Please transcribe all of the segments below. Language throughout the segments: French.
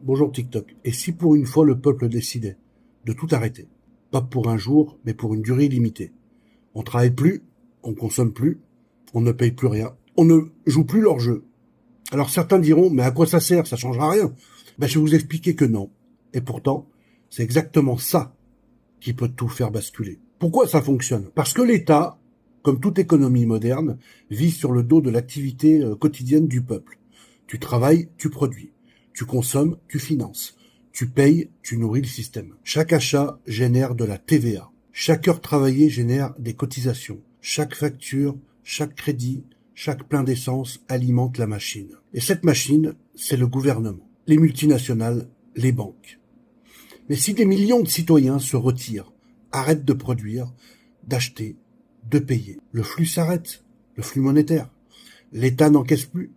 Bonjour TikTok. Et si pour une fois le peuple décidait de tout arrêter? Pas pour un jour, mais pour une durée limitée. On travaille plus, on consomme plus, on ne paye plus rien, on ne joue plus leur jeu. Alors certains diront, mais à quoi ça sert? Ça changera rien. Ben, je vais vous expliquer que non. Et pourtant, c'est exactement ça qui peut tout faire basculer. Pourquoi ça fonctionne? Parce que l'État, comme toute économie moderne, vit sur le dos de l'activité quotidienne du peuple. Tu travailles, tu produis. Tu consommes, tu finances. Tu payes, tu nourris le système. Chaque achat génère de la TVA. Chaque heure travaillée génère des cotisations. Chaque facture, chaque crédit, chaque plein d'essence alimente la machine. Et cette machine, c'est le gouvernement, les multinationales, les banques. Mais si des millions de citoyens se retirent, arrêtent de produire, d'acheter, de payer, le flux s'arrête, le flux monétaire. L'État n'encaisse plus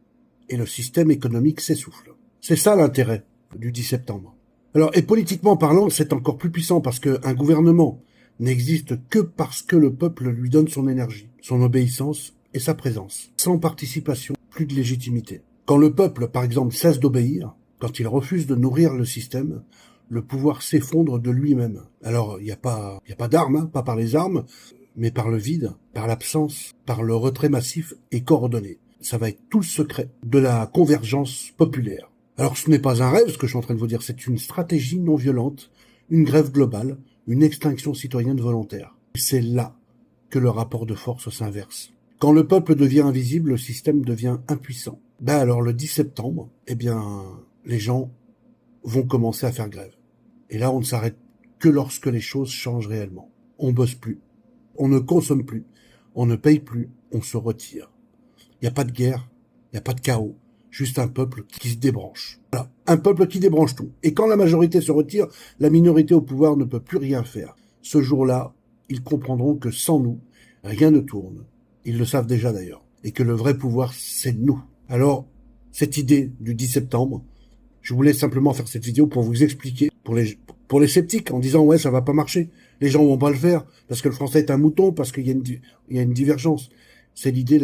et le système économique s'essouffle. C'est ça l'intérêt du 10 septembre. Alors, et politiquement parlant, c'est encore plus puissant parce qu'un gouvernement n'existe que parce que le peuple lui donne son énergie, son obéissance et sa présence. Sans participation, plus de légitimité. Quand le peuple, par exemple, cesse d'obéir, quand il refuse de nourrir le système, le pouvoir s'effondre de lui-même. Alors, il n'y a pas d'armes, hein, pas par les armes, mais par le vide, par l'absence, par le retrait massif et coordonné. Ça va être tout le secret de la convergence populaire. Alors ce n'est pas un rêve ce que je suis en train de vous dire, c'est une stratégie non violente, une grève globale, une extinction citoyenne volontaire. C'est là que le rapport de force s'inverse. Quand le peuple devient invisible, le système devient impuissant. Ben alors le 10 septembre, les gens vont commencer à faire grève. Et là on ne s'arrête que lorsque les choses changent réellement. On bosse plus, on ne consomme plus, on ne paye plus, on se retire. Il n'y a pas de guerre, il n'y a pas de chaos, juste un peuple qui se débranche. Voilà, un peuple qui débranche tout. Et quand la majorité se retire, la minorité au pouvoir ne peut plus rien faire. Ce jour-là, ils comprendront que sans nous, rien ne tourne. Ils le savent déjà d'ailleurs. Et que le vrai pouvoir, c'est nous. Alors, cette idée du 10 septembre, je voulais simplement faire cette vidéo pour vous expliquer, pour les sceptiques, en disant ouais, ça va pas marcher. Les gens vont pas le faire, parce que le français est un mouton, parce qu'il y a une divergence. C'est l'idée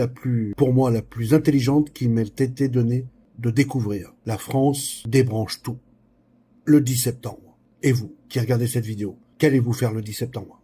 pour moi, la plus intelligente qui m'ait été donnée de découvrir. La France débranche tout. Le 10 septembre. Et vous, qui regardez cette vidéo, qu'allez-vous faire le 10 septembre?